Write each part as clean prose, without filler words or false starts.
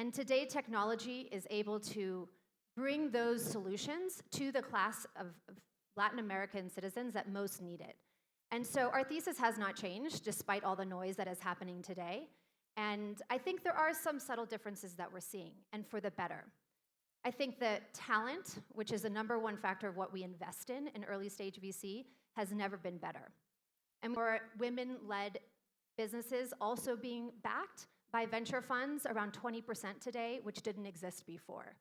And today, technology is able to bring those solutions to the class of Latin American citizens that most need it. And so our thesis has not changed, despite all the noise that is happening today. And I think there are some subtle differences that we're seeing, and for the better. I think that talent, which is the #1 factor of what we invest in early stage VC, has never been better. And more women-led businesses also being backed by venture funds, around 20% today, which didn't exist before.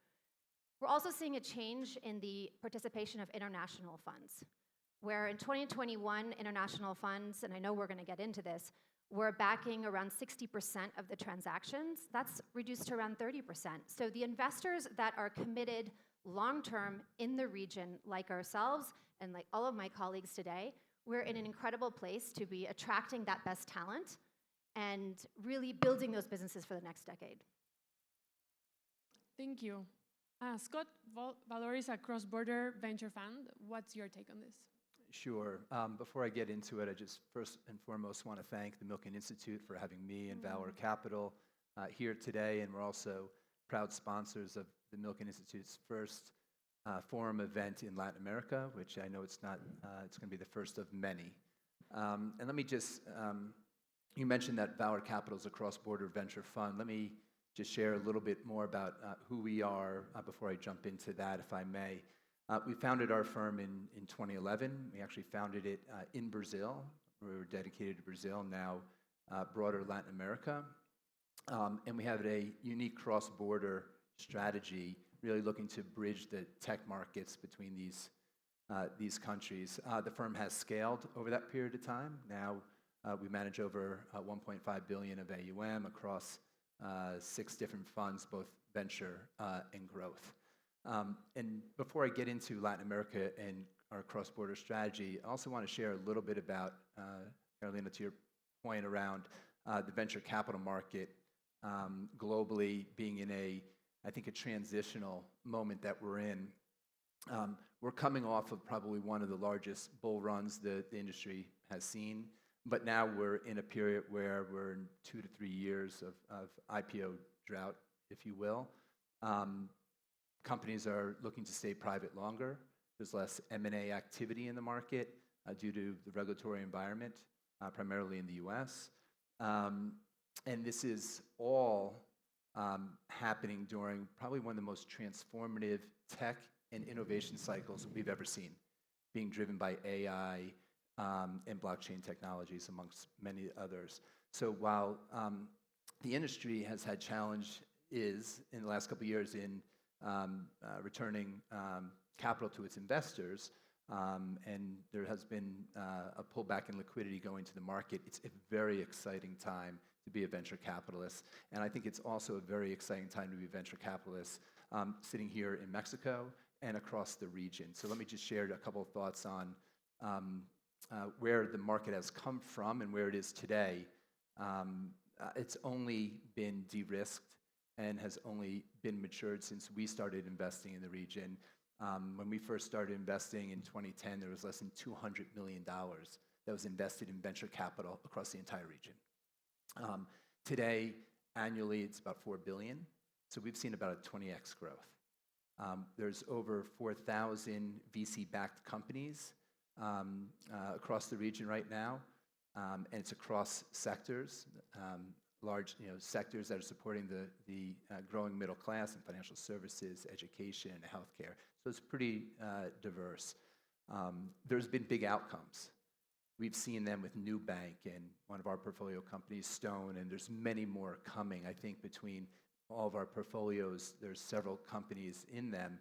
We're also seeing a change in the participation of international funds, where in 2021, international funds, and I know we're going to get into this, were backing around 60% of the transactions. That's reduced to around 30%. So the investors that are committed long-term in the region, like ourselves and like all of my colleagues today, we're in an incredible place to be attracting that best talent and really building those businesses for the next decade. Thank you. Scott, Valor is a cross-border venture fund. What's your take on this? Sure. Before I get into it, I just first and foremost want to thank the Milken Institute for having me and Valor Capital here today, and we're also proud sponsors of the Milken Institute's first forum event in Latin America, which I know it's not, it's going to be the first of many. And let me just, you mentioned that Valor Capital is a cross-border venture fund. Let me just share a little bit more about who we are before I jump into that, if I may. We founded our firm in 2011. We actually founded it in Brazil. We were dedicated to Brazil, now broader Latin America. And we have a unique cross-border strategy, really looking to bridge the tech markets between these countries. The firm has scaled over that period of time. Now we manage over 1.5 billion of AUM across 6 different funds, both venture and growth. And before I get into Latin America and our cross-border strategy, I also want to share a little bit about, Carolina, to your point around the venture capital market globally being in I think, a transitional moment that we're in. We're coming off of probably one of the largest bull runs the industry has seen, but now we're in a period where we're in 2 to 3 years of IPO drought, if you will. Companies are looking to stay private longer. There's less M&A activity in the market due to the regulatory environment, primarily in the US. And this is all happening during probably one of the most transformative tech and innovation cycles we've ever seen, being driven by AI and blockchain technologies, amongst many others. So while the industry has had challenges in the last couple of years in returning capital to its investors, and there has been a pullback in liquidity going to the market, it's a very exciting time to be a venture capitalist. And I think it's also a very exciting time to be a venture capitalist sitting here in Mexico and across the region. So let me just share a couple of thoughts on where the market has come from and where it is today. It's only been de-risked and has only been matured since we started investing in the region. When we first started investing in 2010, there was less than $200 million that was invested in venture capital across the entire region. Today, annually, it's about $4 billion. So we've seen about a 20x growth. There's over 4,000 VC-backed companies across the region right now, and it's across sectors, large sectors that are supporting the growing middle class in financial services, education, and healthcare. So it's pretty diverse. There's been big outcomes. We've seen them with Nubank and one of our portfolio companies, Stone, and there's many more coming. I think between all of our portfolios, there's several companies in them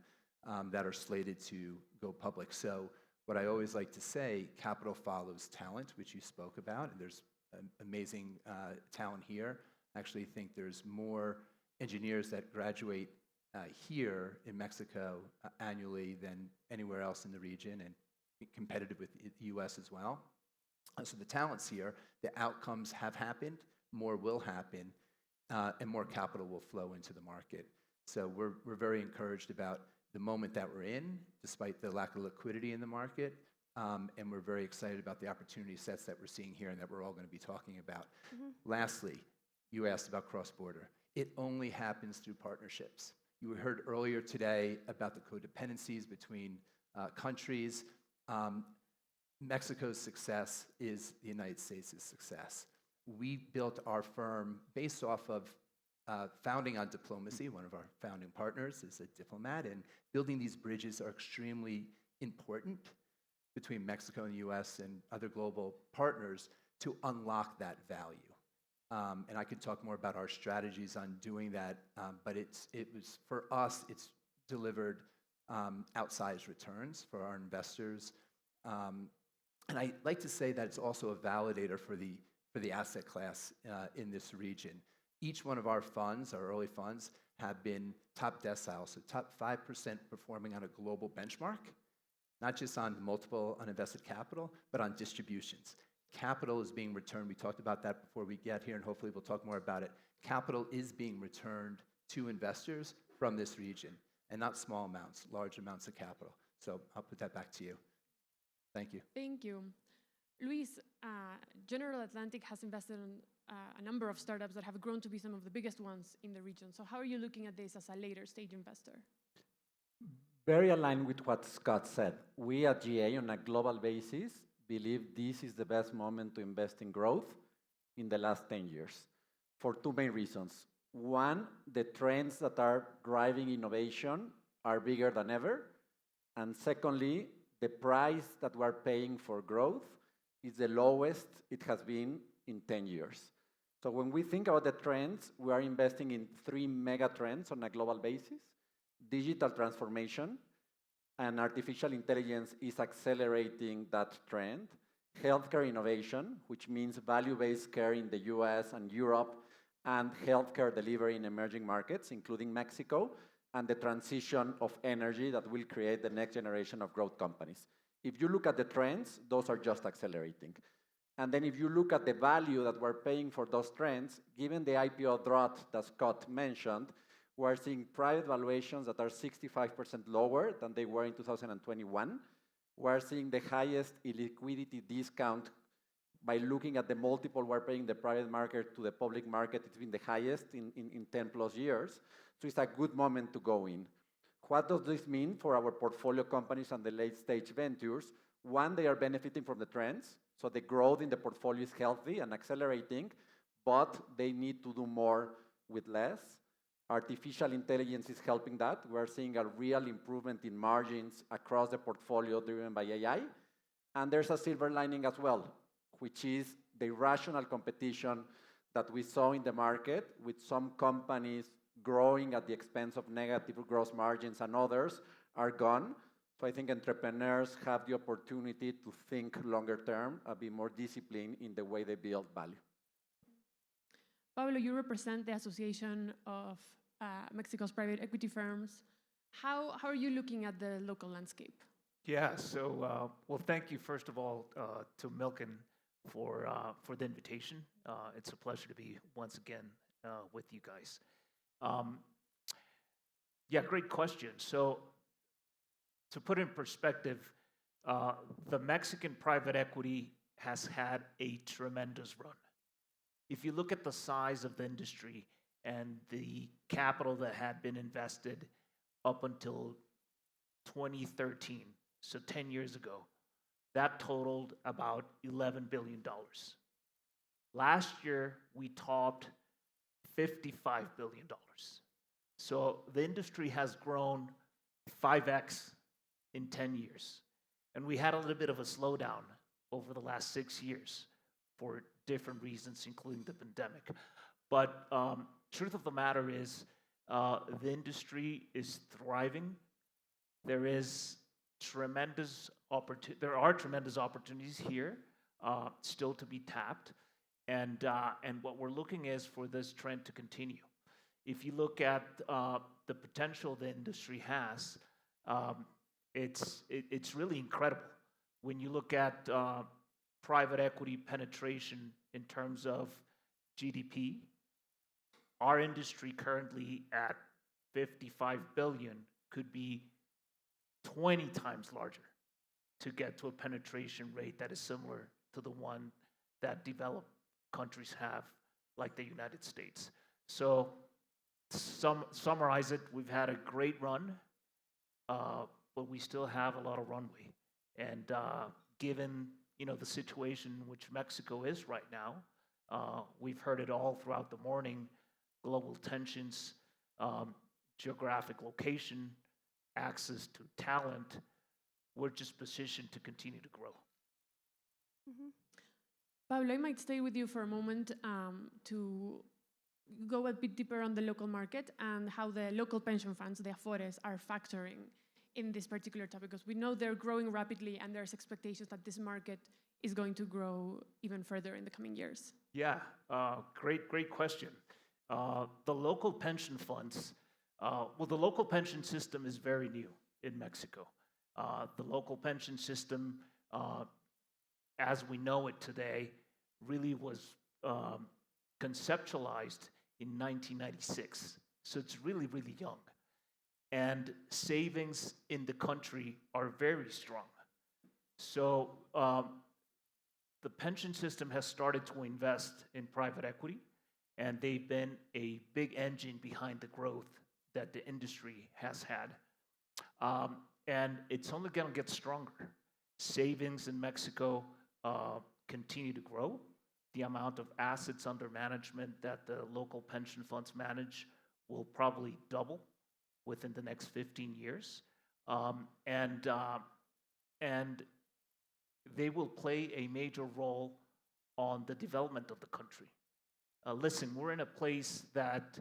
that are slated to go public. So what I always like to say, capital follows talent, which you spoke about, and there's amazing talent here. I actually think there's more engineers that graduate here in Mexico annually than anywhere else in the region, and competitive with the US as well. So the talent's here, the outcomes have happened, more will happen, and more capital will flow into the market. So we're very encouraged about the moment that we're in, despite the lack of liquidity in the market, and we're very excited about the opportunity sets that we're seeing here and that we're all going to be talking about. Lastly, you asked about cross-border. it only happens through partnerships. You heard earlier today about the codependencies between countries. Mexico's success is the United States' success. We built our firm based off of founding on diplomacy. One of our founding partners is a diplomat, and building these bridges are extremely important between Mexico and the US and other global partners to unlock that value. And I could talk more about our strategies on doing that, but for us, it's delivered outsized returns for our investors. And I like to say that it's also a validator for the asset class in this region. Each one of our funds, our early funds, have been top decile, so top 5% performing on a global benchmark, not just on multiple uninvested capital, but on distributions. Capital is being returned. We talked about that before we get here, and hopefully we'll talk more about it. Capital is being returned to investors from this region, and not small amounts, large amounts of capital. So I'll put that back to you. Thank you. Thank you. Luis, General Atlantic has invested in a number of startups that have grown to be some of the biggest ones in the region. So how are you looking at this as a later stage investor? Very aligned with what Scott said. We at GA, on a global basis, believe this is the best moment to invest in growth in the last 10 years for two main reasons. One, the trends that are driving innovation are bigger than ever. And secondly, the price that we're paying for growth is the lowest it has been in 10 years. So when we think about the trends, we are investing in three mega trends on a global basis. Digital transformation and artificial intelligence is accelerating that trend. Healthcare innovation, which means value-based care in the US and Europe, and healthcare delivery in emerging markets, including Mexico, and the transition of energy that will create the next generation of growth companies. If you look at the trends, those are just accelerating. And then if you look at the value that we're paying for those trends, given the IPO drought that Scott mentioned, we're seeing private valuations that are 65% lower than they were in 2021. We're seeing the highest illiquidity discount by looking at the multiple we're paying the private market to the public market. It's been the highest in 10 plus years. So it's a good moment to go in. What does this mean for our portfolio companies and the late stage ventures? One, they are benefiting from the trends. So the growth in the portfolio is healthy and accelerating, but they need to do more with less. Artificial intelligence is helping that. We're seeing a real improvement in margins across the portfolio driven by AI. And there's a silver lining as well, which is the irrational competition that we saw in the market with some companies growing at the expense of negative gross margins and others are gone. So I think entrepreneurs have the opportunity to think longer term, be more disciplined in the way they build value. Pablo, you represent the Association of Mexico's private equity firms. How are you looking at the local landscape? Yeah, so, well, thank you, first of all, to Milken for the invitation. It's a pleasure to be once again with you guys. Yeah, great question. So, to put in perspective, the Mexican private equity has had a tremendous run. If you look at the size of the industry and the capital that had been invested up until 2013, so 10 years ago, that totaled about $11 billion. Last year, we topped $55 billion. So the industry has grown 5x in 10 years. And we had a little bit of a slowdown over the last 6 years for different reasons, including the pandemic. But truth of the matter is, the industry is thriving. There are tremendous opportunities here still to be tapped. And what we're looking is for this trend to continue. If you look at the potential the industry has, it's really incredible. When you look at private equity penetration in terms of GDP, our industry currently at $55 billion could be 20 times larger to get to a penetration rate that is similar to the one that developed countries have, like the United States. So summarize it, we've had a great run, but we still have a lot of runway. And given the situation in which Mexico is right now, we've heard it all throughout the morning: global tensions, geographic location, access to talent. We're just positioned to continue to grow. Pablo, I might stay with you for a moment to go a bit deeper on the local market and how the local pension funds, the Afores, are factoring in this particular topic, because we know they're growing rapidly and there's expectations that this market is going to grow even further in the coming years. Yeah, great question. The local pension funds, the local pension system is very new in Mexico. The local pension system, as we know it today, really was conceptualized in 1996. So it's really, really young. And savings in the country are very strong. So the pension system has started to invest in private equity, and they've been a big engine behind the growth that the industry has had. And it's only going to get stronger. Savings in Mexico continue to grow. The amount of assets under management that the local pension funds manage will probably double within the next 15 years. And they will play a major role on the development of the country. Listen, we're in a place that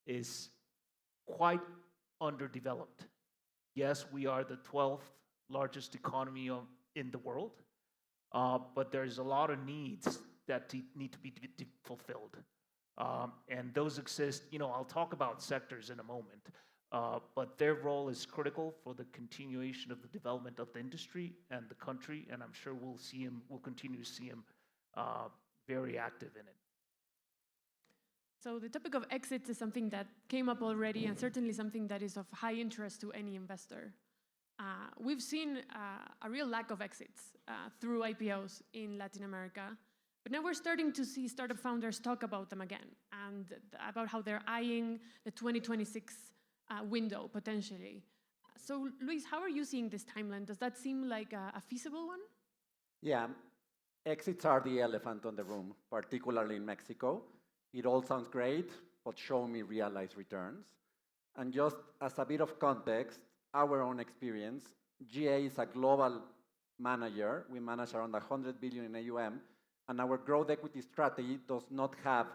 is quite underdeveloped. Yes, we are the 12th largest economy in the world, but there's a lot of needs that need to be fulfilled. And those exist, I'll talk about sectors in a moment, but their role is critical for the continuation of the development of the industry and the country, and I'm sure we'll continue to see them very active in it. So the topic of exits is something that came up already, and certainly something that is of high interest to any investor. We've seen a real lack of exits through IPOs in Latin America, but now we're starting to see startup founders talk about them again, and about how they're eyeing the 2026 window, potentially. So, Luis, how are you seeing this timeline? Does that seem like a feasible one? Yeah, exits are the elephant on the room, particularly in Mexico. It all sounds great, but show me realized returns. And just as a bit of context, our own experience, GA is a global manager. We manage around 100 billion in AUM, and our growth equity strategy does not have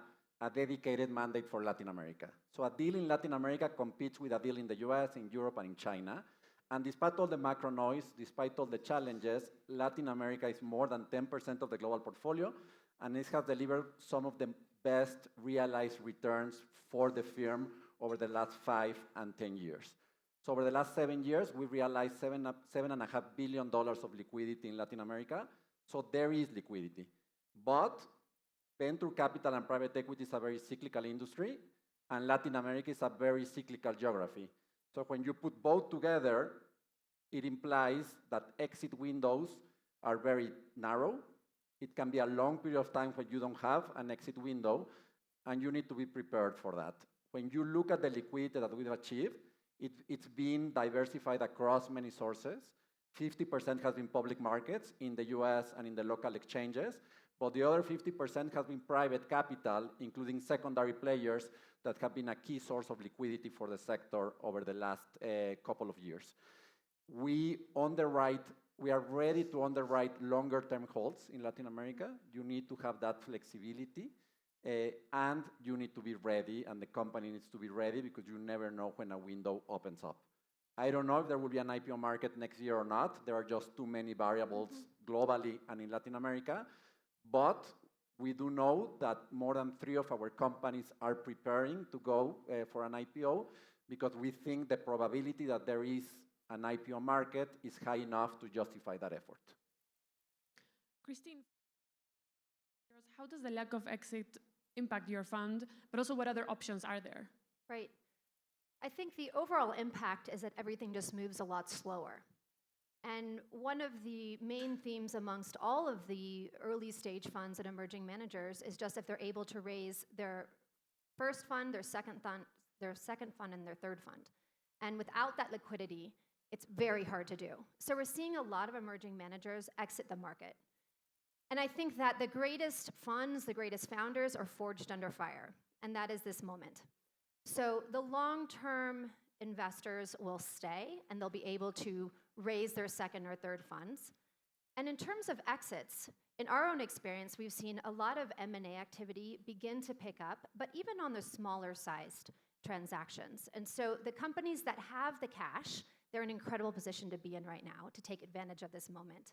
a dedicated mandate for Latin America. So a deal in Latin America competes with a deal in the US, in Europe, and in China. And despite all the macro noise, despite all the challenges, Latin America is more than 10% of the global portfolio, and it has delivered some of the best realized returns for the firm over the last 5 and 10 years. So over the last 7 years, we realized $7.5 billion of liquidity in Latin America. So there is liquidity. But venture capital and private equity is a very cyclical industry, and Latin America is a very cyclical geography. So when you put both together, it implies that exit windows are very narrow. It can be a long period of time when you don't have an exit window, and you need to be prepared for that. When you look at the liquidity that we've achieved, it's been diversified across many sources. 50% has been public markets in the US and in the local exchanges, but the other 50% has been private capital, including secondary players that have been a key source of liquidity for the sector over the last couple of years. We are ready to underwrite longer-term holds in Latin America. You need to have that flexibility, and you need to be ready, and the company needs to be ready, because you never know when a window opens up. I don't know if there will be an IPO market next year or not. There are just too many variables globally and in Latin America. But we do know that more than 3 of our companies are preparing to go for an IPO, because we think the probability that there is an IPO market is high enough to justify that effort. Christine, how does the lack of exit impact your fund, but also what other options are there? Right. I think the overall impact is that everything just moves a lot slower. And one of the main themes amongst all of the early stage funds and emerging managers is just if they're able to raise their first fund, their second their second fund and their third fund. And without that liquidity, it's very hard to do. So we're seeing a lot of emerging managers exit the market. And I think that the greatest funds, the greatest founders are forged under fire, and that is this moment. So the long-term investors will stay, and they'll be able to raise their second or third funds. And in terms of exits, in our own experience, we've seen a lot of M&A activity begin to pick up, but even on the smaller sized transactions. And so the companies that have the cash, they're in an incredible position to be in right now to take advantage of this moment.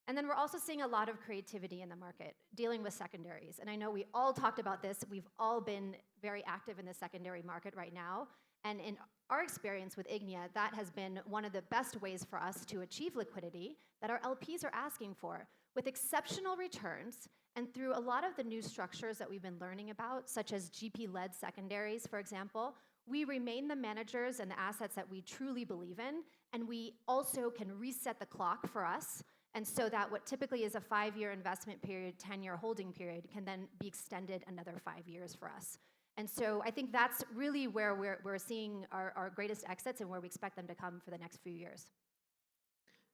And then we're also seeing a lot of creativity in the market, dealing with secondaries. And I know we all talked about this. We've all been very active in the secondary market right now. And in our experience with Ignia, that has been one of the best ways for us to achieve liquidity that our LPs are asking for, with exceptional returns and through a lot of the new structures that we've been learning about, such as GP-led secondaries, for example. We remain the managers and the assets that we truly believe in, and we also can reset the clock for us, and so that what typically is a 5-year investment period, 10-year holding period, can then be extended another 5 years for us. And so I think that's really where we're seeing our greatest exits and where we expect them to come for the next few years.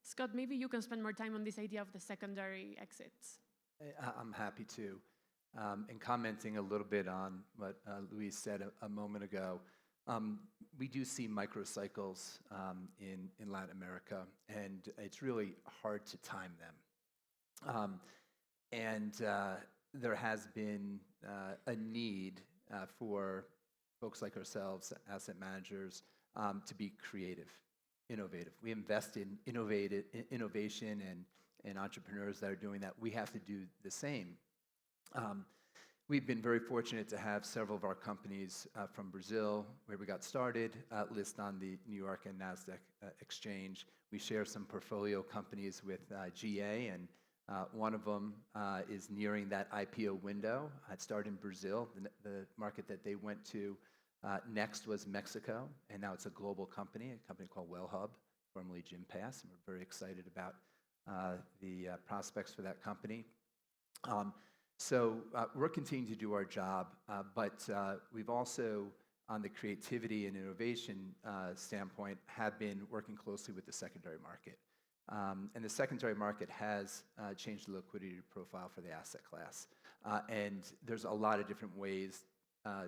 Scott, maybe you can spend more time on this idea of the secondary exits. I'm happy to. And commenting a little bit on what Luis said a moment ago, we do see microcycles in Latin America, and it's really hard to time them. There has been a need for folks like ourselves, asset managers, to be creative, innovative. We invest in innovation and entrepreneurs that are doing that. We have to do the same. We've been very fortunate to have several of our companies from Brazil, where we got started, list on the New York and NASDAQ exchange. We share some portfolio companies with GA, and one of them is nearing that IPO window. It started in Brazil. The market that they went to next was Mexico, and now it's a global company, a company called WellHub, formerly Gympass, and we're very excited about the prospects for that company. So we're continuing to do our job, but we've also, on the creativity and innovation standpoint, have been working closely with the secondary market. And the secondary market has changed the liquidity profile for the asset class. And there's a lot of different ways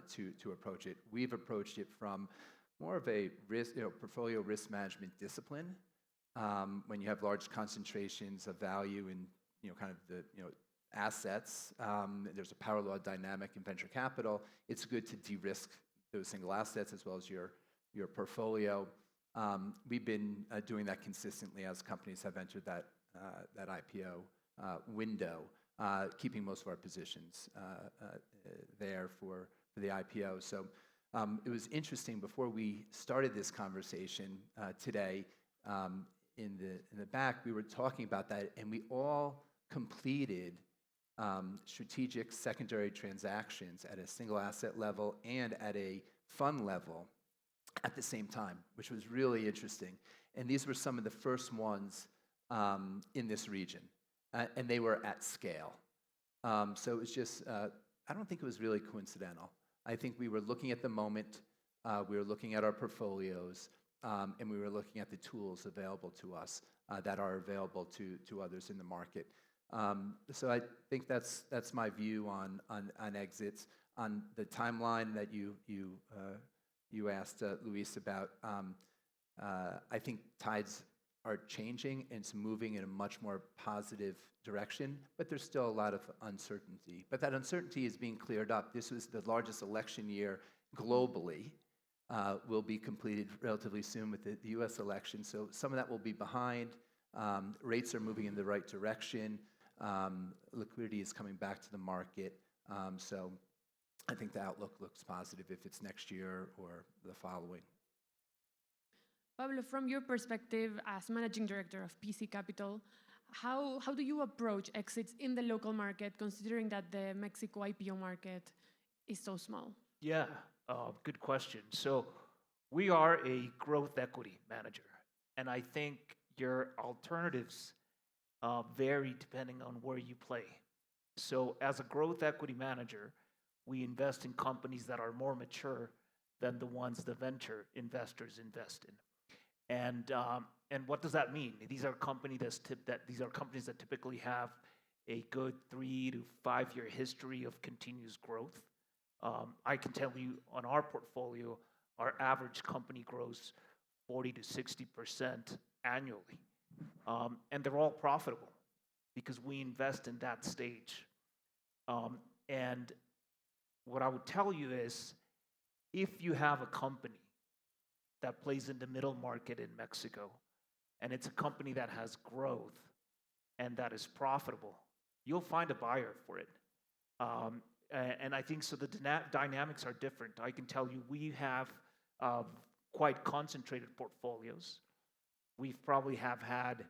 to approach it. We've approached it from more of a risk, portfolio risk management discipline. When you have large concentrations of value in kind of the assets, there's a power law dynamic in venture capital. It's good to de-risk those single assets as well as your portfolio. We've been doing that consistently as companies have entered that IPO window, keeping most of our positions there for the IPO. So it was interesting, before we started this conversation today, in the back, we were talking about that, and we all completed strategic secondary transactions at a single asset level and at a fund level at the same time, which was really interesting. And these were some of the first ones in this region, and they were at scale. So it was just, I don't think it was really coincidental. I think we were looking at the moment, we were looking at our portfolios, and we were looking at the tools available to us that are available to others in the market. So I think that's my view on exits. On the timeline that you asked Luis about, I think tides are changing and it's moving in a much more positive direction, but there's still a lot of uncertainty. But that uncertainty is being cleared up. This was the largest election year globally. Will be completed relatively soon with the US election, so some of that will be behind. Rates are moving in the right direction. Liquidity is coming back to the market. So I think the outlook looks positive if it's next year or the following. Pablo, from your perspective as managing director of PC Capital, how do you approach exits in the local market, considering that the Mexico IPO market is so small? Yeah, good question. So we are a growth equity manager, and I think your alternatives vary depending on where you play. So as a growth equity manager, we invest in companies that are more mature than the ones the venture investors invest in. And what does that mean? These are companies that typically have a good 3 to 5 year history of continuous growth. I can tell you on our portfolio, our average company grows 40 to 60% annually. And they're all profitable because we invest in that stage. And what I would tell you is, if you have a company that plays in the middle market in Mexico, and it's a company that has growth and that is profitable, you'll find a buyer for it. And I think so the dynamics are different. I can tell you we have quite concentrated portfolios. We've probably have had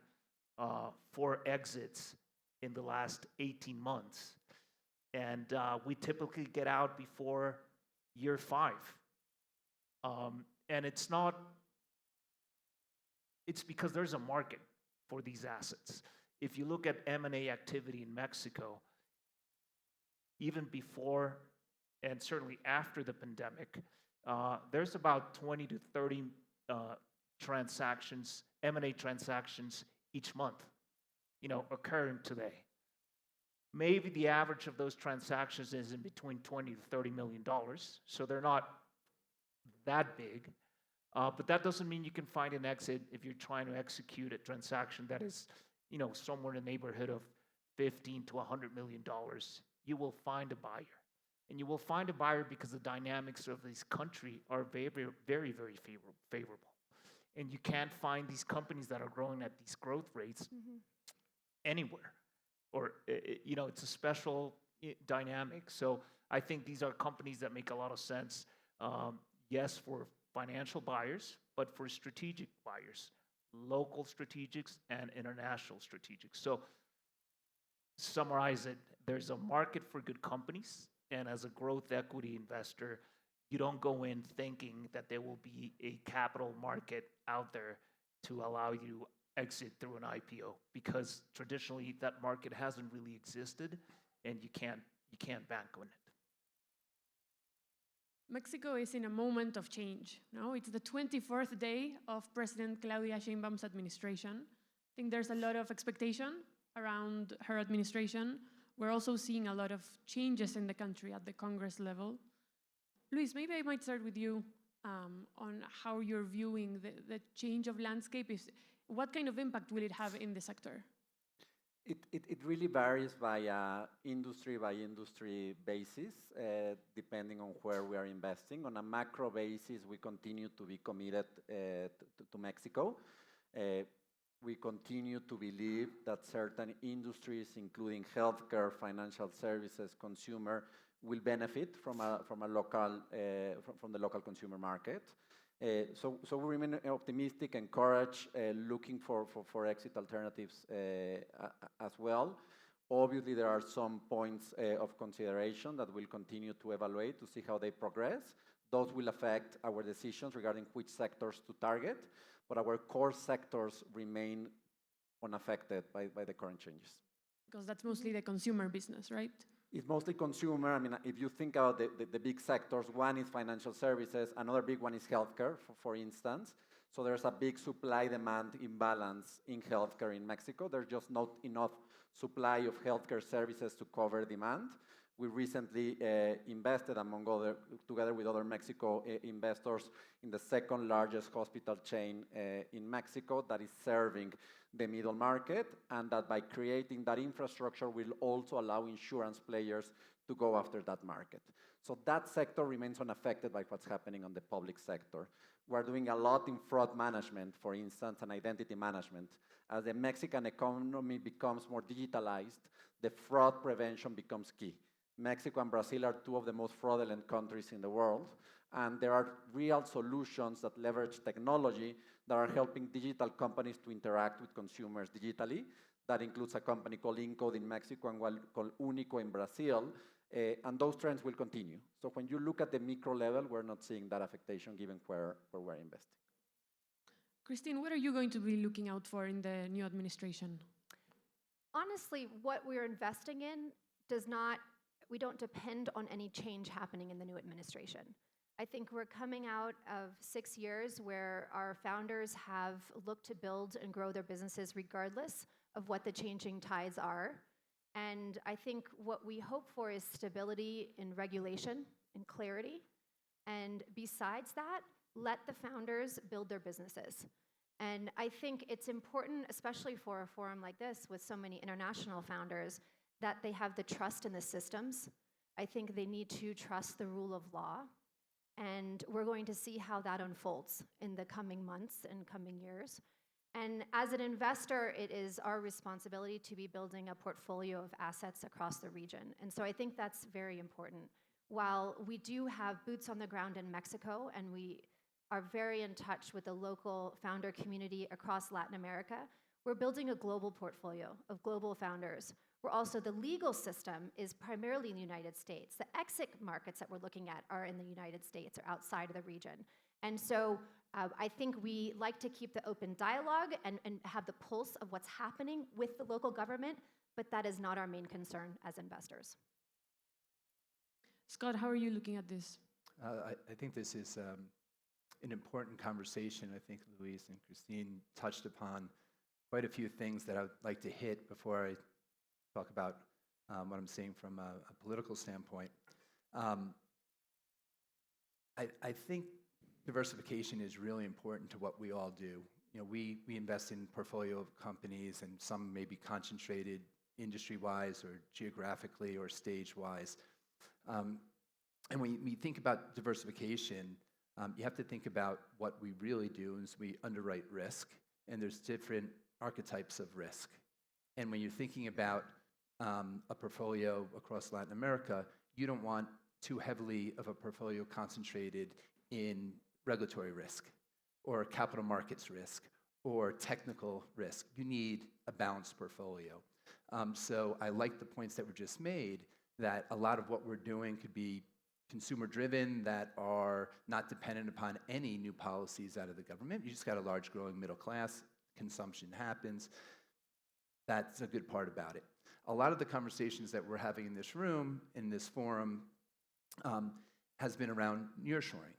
4 exits in the last 18 months. And we typically get out before year 5. And it's because there's a market for these assets. If you look at M&A activity in Mexico, even before and certainly after the pandemic, there's about 20 to 30 transactions, M&A transactions each month, occurring today. Maybe the average of those transactions is in between $20 to $30 million, so they're not that big. But that doesn't mean you can find an exit if you're trying to execute a transaction that is, somewhere in the neighborhood of $15 to $100 million. You will find a buyer. And you will find a buyer because the dynamics of this country are very, very, very favorable. And you can't find these companies that are growing at these growth rates anywhere. Or, it's a special dynamic. So I think these are companies that make a lot of sense, yes, for financial buyers, but for strategic buyers, local strategics and international strategics. So summarize it, there's a market for good companies, and as a growth equity investor, you don't go in thinking that there will be a capital market out there to allow you to exit through an IPO, because traditionally that market hasn't really existed, and you can't bank on it. Mexico is in a moment of change. No, it's the 24th day of President Claudia Sheinbaum's administration. I think there's a lot of expectation around her administration. We're also seeing a lot of changes in the country at the Congress level. Luis, maybe I might start with you on how you're viewing the change of landscape. What kind of impact will it have in the sector? It really varies by industry basis, depending on where we are investing. On a macro basis, we continue to be committed to Mexico. We continue to believe that certain industries, including healthcare, financial services, consumer, will benefit from the local consumer market. So we remain optimistic, encouraged, looking for exit alternatives as well. Obviously, there are some points of consideration that we'll continue to evaluate to see how they progress. Those will affect our decisions regarding which sectors to target, but our core sectors remain unaffected by the current changes. Because that's mostly the consumer business, right? It's mostly consumer. I mean, if you think about the big sectors, one is financial services, another big one is healthcare, for instance. So there's a big supply-demand imbalance in healthcare in Mexico. There's just not enough supply of healthcare services to cover demand. We recently invested, together with other Mexico investors, in the second largest hospital chain in Mexico that is serving the middle market, and that by creating that infrastructure will also allow insurance players to go after that market. So that sector remains unaffected by what's happening on the public sector. We're doing a lot in fraud management, for instance, and identity management. As the Mexican economy becomes more digitalized, the fraud prevention becomes key. Mexico and Brazil are two of the most fraudulent countries in the world, and there are real solutions that leverage technology that are helping digital companies to interact with consumers digitally. That includes a company called Incode in Mexico and one called Unico in Brazil, and those trends will continue. So when you look at the micro level, we're not seeing that affectation given where we're investing. Christine, what are you going to be looking out for in the new administration? Honestly, what we're investing in we don't depend on any change happening in the new administration. I think we're coming out of 6 years where our founders have looked to build and grow their businesses regardless of what the changing tides are. And I think what we hope for is stability in regulation and clarity. And besides that, let the founders build their businesses. And I think it's important, especially for a forum like this with so many international founders, that they have the trust in the systems. I think they need to trust the rule of law. And we're going to see how that unfolds in the coming months and coming years. And as an investor, it is our responsibility to be building a portfolio of assets across the region. And so I think that's very important. While we do have boots on the ground in Mexico, and we are very in touch with the local founder community across Latin America, we're building a global portfolio of global founders. We're also, the legal system is primarily in the United States. The exit markets that we're looking at are in the United States or outside of the region. And so I think we like to keep the open dialogue and have the pulse of what's happening with the local government, but that is not our main concern as investors. Scott, how are you looking at this? I think this is an important conversation. I think Luis and Christine touched upon quite a few things that I would like to hit before I talk about what I'm seeing from a political standpoint. I think diversification is really important to what we all do. You know, we invest in portfolio of companies, and some may be concentrated industry-wise or geographically or stage-wise. And when you think about diversification, you have to think about what we really do is we underwrite risk, and there's different archetypes of risk. And when you're thinking about a portfolio across Latin America, you don't want too heavily of a portfolio concentrated in regulatory risk or capital markets risk or technical risk. You need a balanced portfolio. So I like the points that were just made, that a lot of what we're doing could be consumer-driven, that are not dependent upon any new policies out of the government. You just got a large growing middle class, consumption happens. That's a good part about it. A lot of the conversations that we're having in this room, in this forum, has been around nearshoring.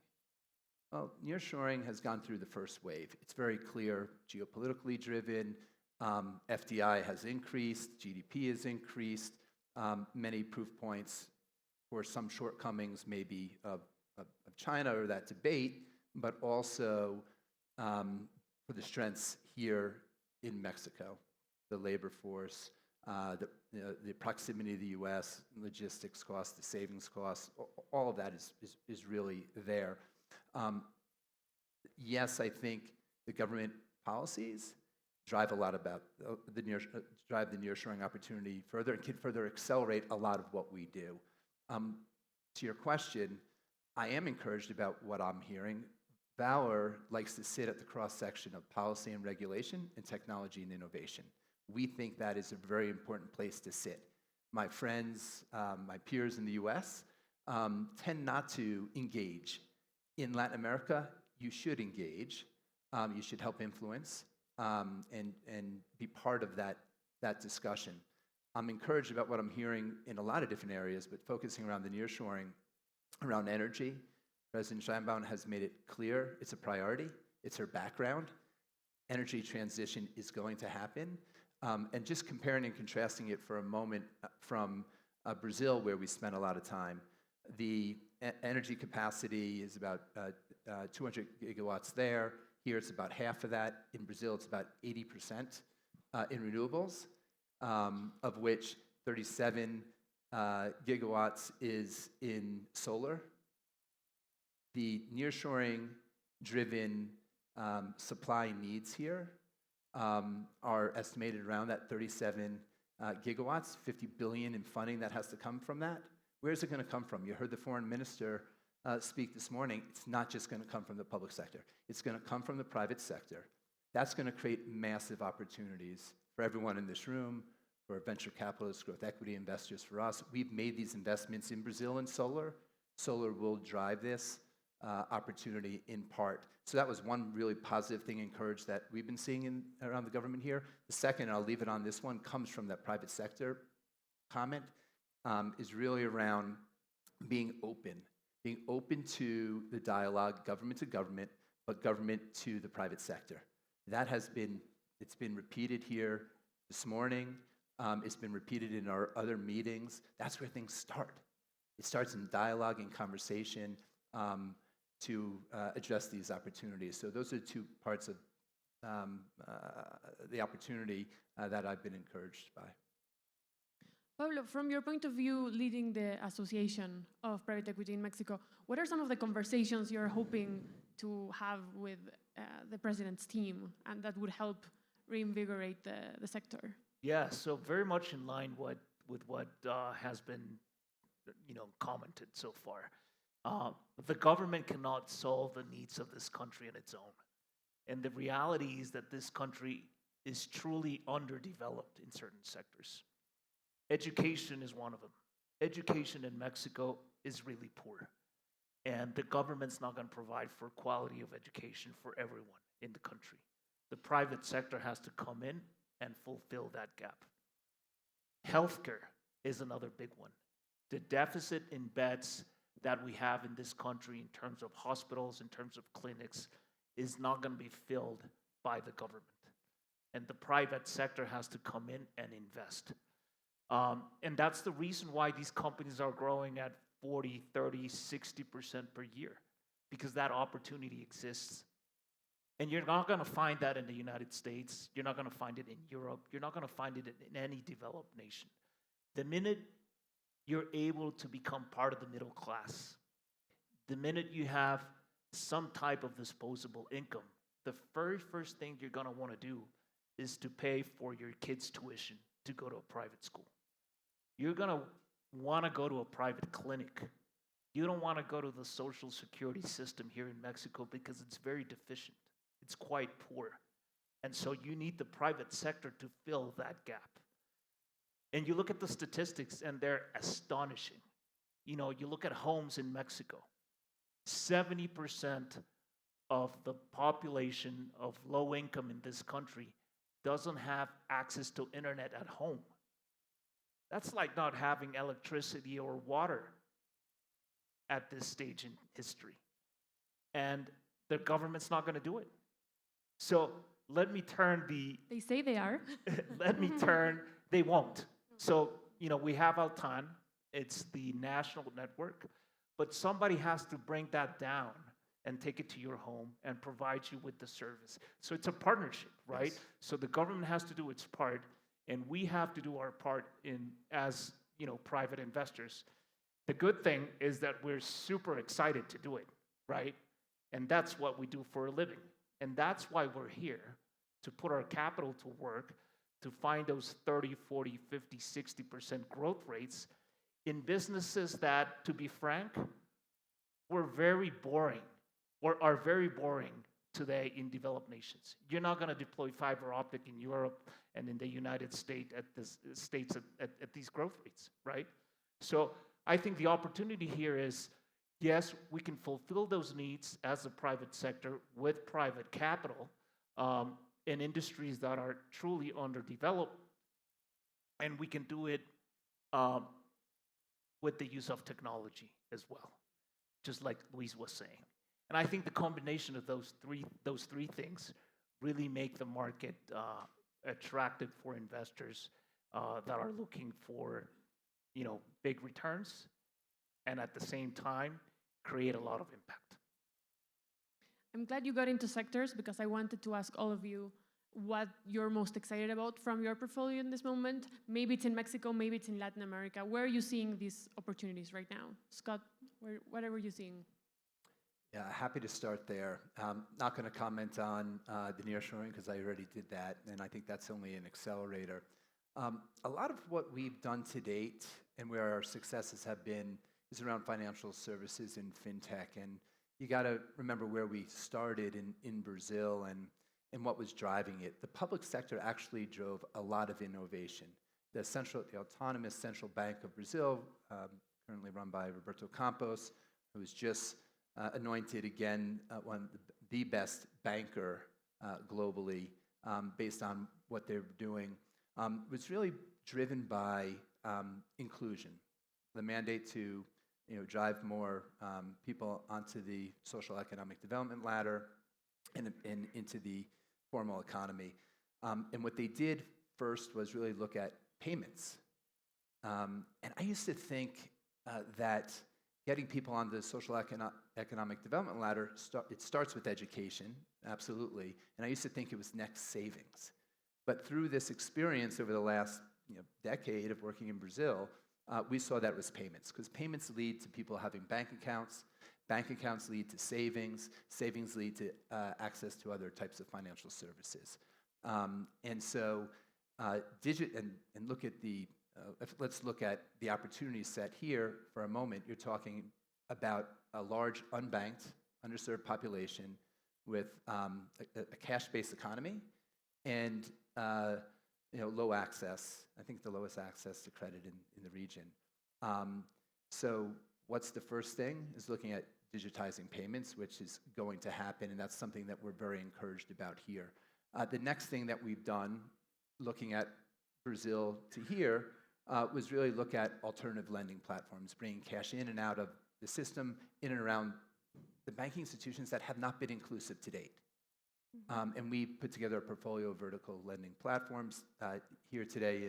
Well, nearshoring has gone through the first wave. It's very clear, geopolitically driven. FDI has increased, GDP has increased. Many proof points for some shortcomings maybe of China or that debate, but also for the strengths here in Mexico, the labor force, the proximity to the U.S., logistics costs, the savings costs, all of that is really there. Yes, I think the government policies drive a lot about drive the nearshoring opportunity further and can further accelerate a lot of what we do. To your question, I am encouraged about what I'm hearing. Valor likes to sit at the cross-section of policy and regulation and technology and innovation. We think that is a very important place to sit. My friends, my peers in the US tend not to engage. In Latin America, you should engage. You should help influence and be part of that discussion. I'm encouraged about what I'm hearing in a lot of different areas, but focusing around the nearshoring, around energy. President Sheinbaum has made it clear it's a priority. It's her background. Energy transition is going to happen. And just comparing and contrasting it for a moment from Brazil, where we spent a lot of time, the energy capacity is about 200 gigawatts there. Here it's about half of that. In Brazil, it's about 80% in renewables, of which 37 gigawatts is in solar. The nearshoring-driven supply needs here are estimated around that 37 gigawatts, 50 billion in funding that has to come from that. Where's it going to come from? You heard the foreign minister speak this morning. It's not just going to come from the public sector. It's going to come from the private sector. That's going to create massive opportunities for everyone in this room, for venture capitalists, growth equity investors, for us. We've made these investments in Brazil in solar. Solar will drive this opportunity in part. So that was one really positive thing, encouraged, that we've been seeing around the government here. The second, and I'll leave it on this one, comes from that private sector comment, is really around being open being open to the dialogue, government to government, but government to the private sector. That has been, it's been repeated here this morning. It's been repeated in our other meetings. That's where things start. It starts in dialogue and conversation to address these opportunities. So those are two parts of the opportunity that I've been encouraged by. Pablo, from your point of view, leading the Association of Private Equity in Mexico, what are some of the conversations you're hoping to have with the president's team and that would help reinvigorate the sector? Yeah, so very much in line with what has been, commented so far. The government cannot solve the needs of this country on its own. And the reality is that this country is truly underdeveloped in certain sectors. Education is one of them. Education in Mexico is really poor. And the government's not going to provide for quality of education for everyone in the country. The private sector has to come in and fulfill that gap. Healthcare is another big one. The deficit in beds that we have in this country in terms of hospitals, in terms of clinics, is not going to be filled by the government. And the private sector has to come in and invest. And that's the reason why these companies are growing at 40, 30, 60% per year, because that opportunity exists. And you're not going to find that in the United States. You're not going to find it in Europe. You're not going to find it in any developed nation. The minute you're able to become part of the middle class, the minute you have some type of disposable income, the very first thing you're going to want to do is to pay for your kids' tuition to go to a private school. You're going to want to go to a private clinic. You don't want to go to the social security system here in Mexico because it's very deficient. It's quite poor. And so you need the private sector to fill that gap. And you look at the statistics and they're astonishing. You look at homes in Mexico. 70% of the population of low income in this country doesn't have access to internet at home. That's like not having electricity or water at this stage in history. And the government's not going to do it. So let me turn They say they are. they won't. So, we have Altan. It's the national network. But somebody has to bring that down and take it to your home and provide you with the service. So it's a partnership, right? Yes. So the government has to do its part, and we have to do our part as private investors. The good thing is that we're super excited to do it, right? And that's what we do for a living. And that's why we're here, to put our capital to work, to find those 30, 40, 50, 60% growth rates in businesses that, to be frank, were very boring or are very boring today in developed nations. You're not going to deploy fiber optic in Europe and in the United States at these growth rates, right? So I think the opportunity here is, yes, we can fulfill those needs as a private sector with private capital in industries that are truly underdeveloped, and we can do it with the use of technology as well, just like Luis was saying. And I think the combination of those three things really make the market attractive for investors that are looking for, big returns, and at the same time create a lot of impact. I'm glad you got into sectors because I wanted to ask all of you what you're most excited about from your portfolio in this moment. Maybe it's in Mexico, maybe it's in Latin America. Where are you seeing these opportunities right now? Scott, what are you seeing? Yeah, happy to start there. Not going to comment on the nearshoring because I already did that, and I think that's only an accelerator. A lot of what we've done to date and where our successes have been is around financial services and fintech. And you got to remember where we started in Brazil and what was driving it. The public sector actually drove a lot of innovation. The autonomous central bank of Brazil, currently run by Roberto Campos, who was just anointed again the best banker globally based on what they're doing, was really driven by inclusion. The mandate to drive more people onto the social economic development ladder and into the formal economy. And what they did first was really look at payments. And I used to think that getting people on the social economic development ladder, it starts with education, absolutely. And I used to think it was next savings. But through this experience over the last decade of working in Brazil, we saw that was payments, because payments lead to people having bank accounts lead to savings lead to access to other types of financial services. And so look at let's look at the opportunity set here for a moment. You're talking about a large unbanked, underserved population with a cash-based economy and low access. I think the lowest access to credit in the region. So what's the first thing is looking at digitizing payments, which is going to happen, and that's something that we're very encouraged about here. The next thing that we've done, looking at Brazil to here, was really look at alternative lending platforms, bringing cash in and out of the system, in and around the banking institutions that have not been inclusive to date. And we put together a portfolio of vertical lending platforms. Here today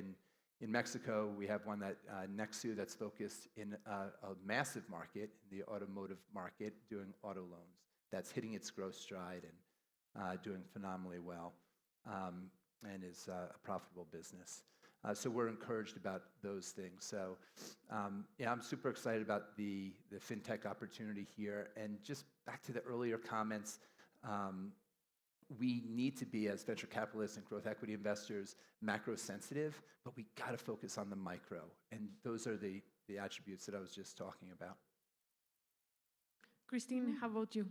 in Mexico, we have one that Nexu that's focused in a massive market, in the automotive market, doing auto loans. That's hitting its growth stride and doing phenomenally well, and is a profitable business. So we're encouraged about those things. So I'm super excited about the fintech opportunity here. And just back to the earlier comments, we need to be, as venture capitalists and growth equity investors, macro sensitive, but we got to focus on the micro. And those are the attributes that I was just talking about. Christine, how about you?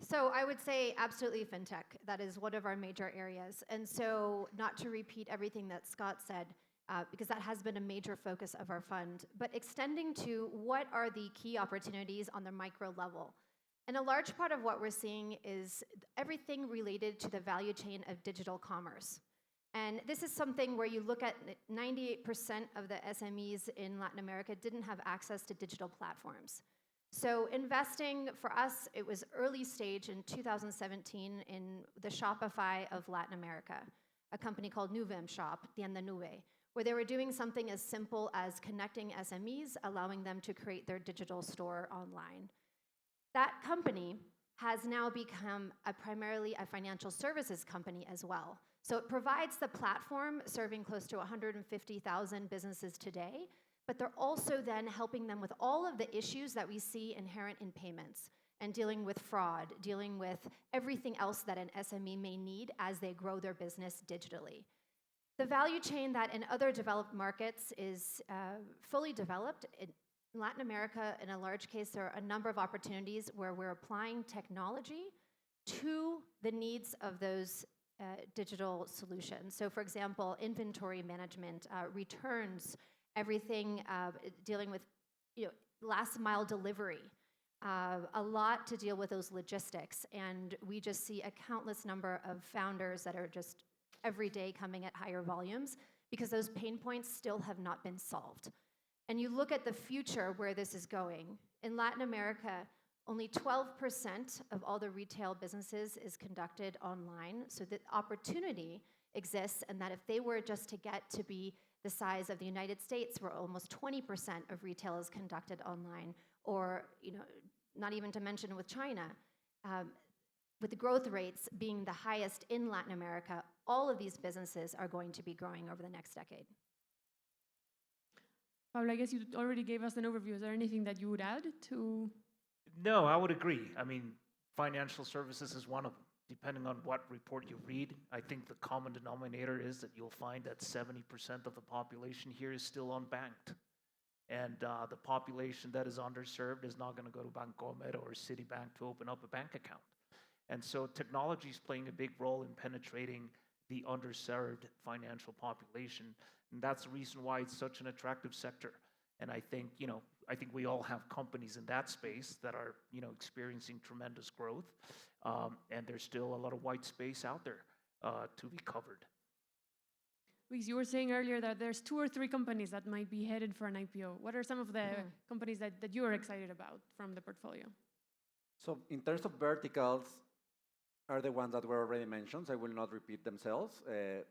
So I would say absolutely fintech. That is one of our major areas. And so not to repeat everything that Scott said, because that has been a major focus of our fund, but extending to what are the key opportunities on the micro level. And a large part of what we're seeing is everything related to the value chain of digital commerce. And this is something where you look at 98% of the SMEs in Latin America didn't have access to digital platforms. So investing for us, it was early stage in 2017 in the Shopify of Latin America, a company called Nuvem Shop, Tienda Nube, where they were doing something as simple as connecting SMEs, allowing them to create their digital store online. That company has now become primarily a financial services company as well. So it provides the platform serving close to 150,000 businesses today, but they're also then helping them with all of the issues that we see inherent in payments and dealing with fraud, dealing with everything else that an SME may need as they grow their business digitally. The value chain that in other developed markets is fully developed. In Latin America, in a large case, there are a number of opportunities where we're applying technology to the needs of those digital solutions. So for example, inventory management, returns, everything dealing with last mile delivery, a lot to deal with those logistics. And we just see a countless number of founders that are just every day coming at higher volumes because those pain points still have not been solved. And you look at the future where this is going. In Latin America, only 12% of all the retail businesses is conducted online. So the opportunity exists, and that if they were just to get to be the size of the United States, where almost 20% of retail is conducted online, or not even to mention with China, with the growth rates being the highest in Latin America, all of these businesses are going to be growing over the next decade. Pablo, I guess you already gave us an overview. Is there anything that you would add to? No, I would agree. I mean, financial services is one of them. Depending on what report you read, I think the common denominator is that you'll find that 70% of the population here is still unbanked. And the population that is underserved is not going to go to Bancomer or Citibank to open up a bank account. And so technology is playing a big role in penetrating the underserved financial population. And that's the reason why it's such an attractive sector. And I think, we all have companies in that space that are, experiencing tremendous growth. And there's still a lot of white space out there to be covered. Luis, you were saying earlier that there's 2 or 3 companies that might be headed for an IPO. What are some of the companies that you are excited about from the portfolio? So in terms of verticals, are the ones that were already mentioned. I will not repeat themselves.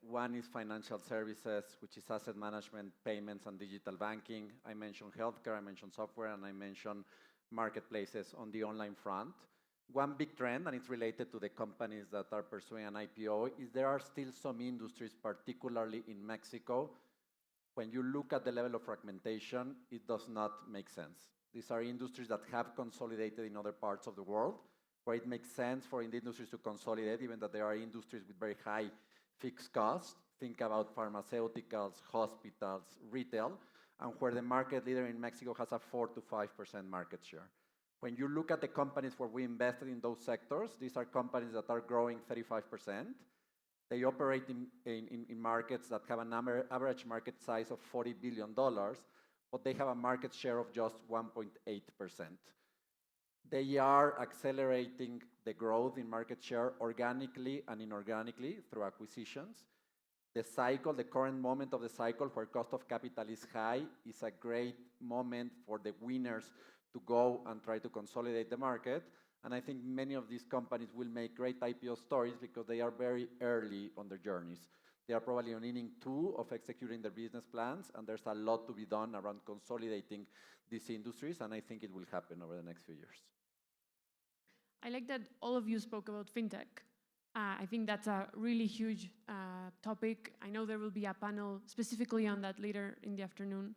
One is financial services, which is asset management, payments, and digital banking. I mentioned healthcare, I mentioned software, and I mentioned marketplaces on the online front. One big trend, and it's related to the companies that are pursuing an IPO, is there are still some industries, particularly in Mexico, when you look at the level of fragmentation, it does not make sense. These are industries that have consolidated in other parts of the world, where it makes sense for the industries to consolidate, even that there are industries with very high fixed costs. Think about pharmaceuticals, hospitals, retail, and where the market leader in Mexico has a 4 to 5% market share. When you look at the companies where we invested in those sectors, these are companies that are growing 35%. They operate in markets that have an average market size of $40 billion, but they have a market share of just 1.8%. They are accelerating the growth in market share organically and inorganically through acquisitions. The cycle, the current moment of the cycle where cost of capital is high, is a great moment for the winners to go and try to consolidate the market. And I think many of these companies will make great IPO stories because they are very early on their journeys. They are probably on inning 2 of executing their business plans, and there's a lot to be done around consolidating these industries, and I think it will happen over the next few years. I like that all of you spoke about fintech. I think that's a really huge topic. I know there will be a panel specifically on that later in the afternoon.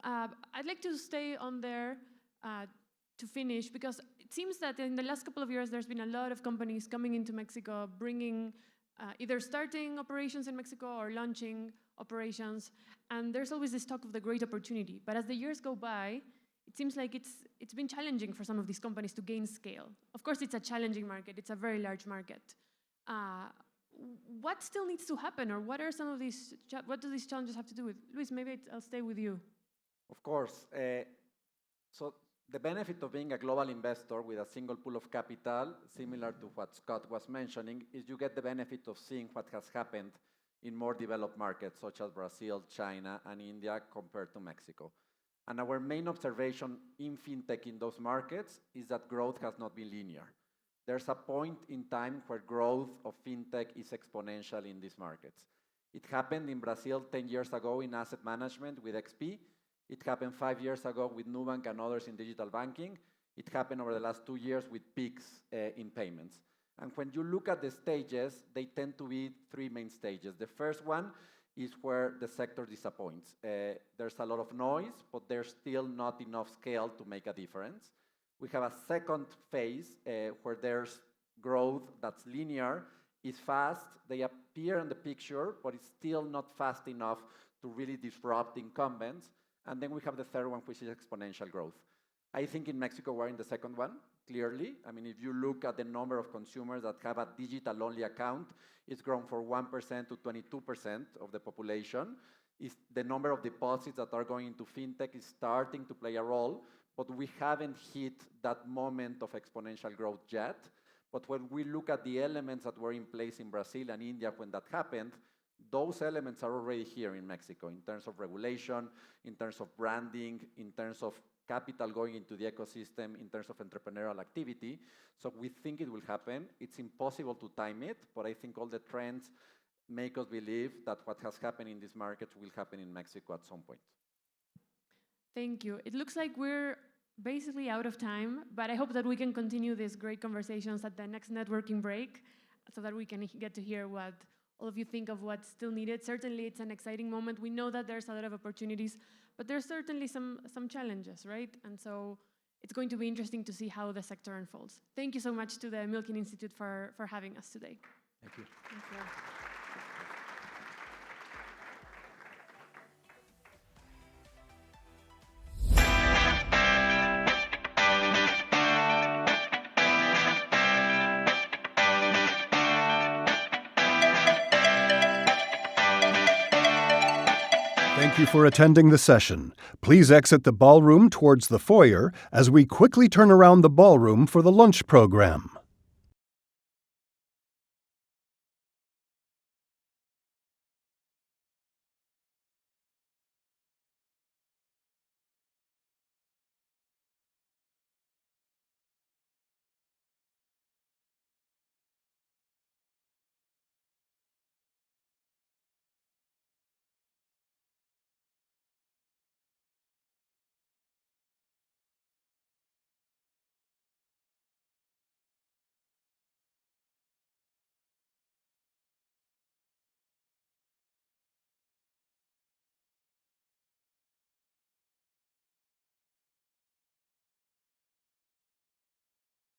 I'd like to stay on there to finish, because it seems that in the last couple of years, there's been a lot of companies coming into Mexico, bringing, either starting operations in Mexico or launching operations, and there's always this talk of the great opportunity. But as the years go by, it seems like it's been challenging for some of these companies to gain scale. Of course, it's a challenging market. It's a very large market. What still needs to happen, or what are some of these? What do these challenges have to do with? Luis, maybe I'll stay with you. Of course. So the benefit of being a global investor with a single pool of capital, similar to what Scott was mentioning, is you get the benefit of seeing what has happened in more developed markets, such as Brazil, China, and India, compared to Mexico. And our main observation in fintech in those markets is that growth has not been linear. There's a point in time where growth of fintech is exponential in these markets. It happened in Brazil 10 years ago in asset management with XP. It happened 5 years ago with Nubank and others in digital banking. It happened over the last 2 years with Pix in payments. And when you look at the stages, they tend to be 3 main stages. The first one is where the sector disappoints. There's a lot of noise, but there's still not enough scale to make a difference. We have a second phase where there's growth that's linear, is fast, they appear in the picture, but it's still not fast enough to really disrupt incumbents. And then we have the third one, which is exponential growth. I think in Mexico, we're in the second one, clearly. I mean, if you look at the number of consumers that have a digital-only account, it's grown from 1% to 22% of the population. The number of deposits that are going into fintech is starting to play a role, but we haven't hit that moment of exponential growth yet. But when we look at the elements that were in place in Brazil and India when that happened, those elements are already here in Mexico in terms of regulation, in terms of branding, in terms of capital going into the ecosystem, in terms of entrepreneurial activity. So we think it will happen. It's impossible to time it, but I think all the trends make us believe that what has happened in these markets will happen in Mexico at some point. Thank you. It looks like we're basically out of time, but I hope that we can continue these great conversations at the next networking break so that we can get to hear what all of you think of what's still needed. Certainly, it's an exciting moment. We know that there's a lot of opportunities, but there's certainly some challenges, right? And so it's going to be interesting to see how the sector unfolds. Thank you so much to the Milken Institute for having us today. Thank you. Thank you. Thank you for attending the session. Please exit the ballroom towards the foyer as we quickly turn around the ballroom for the lunch program.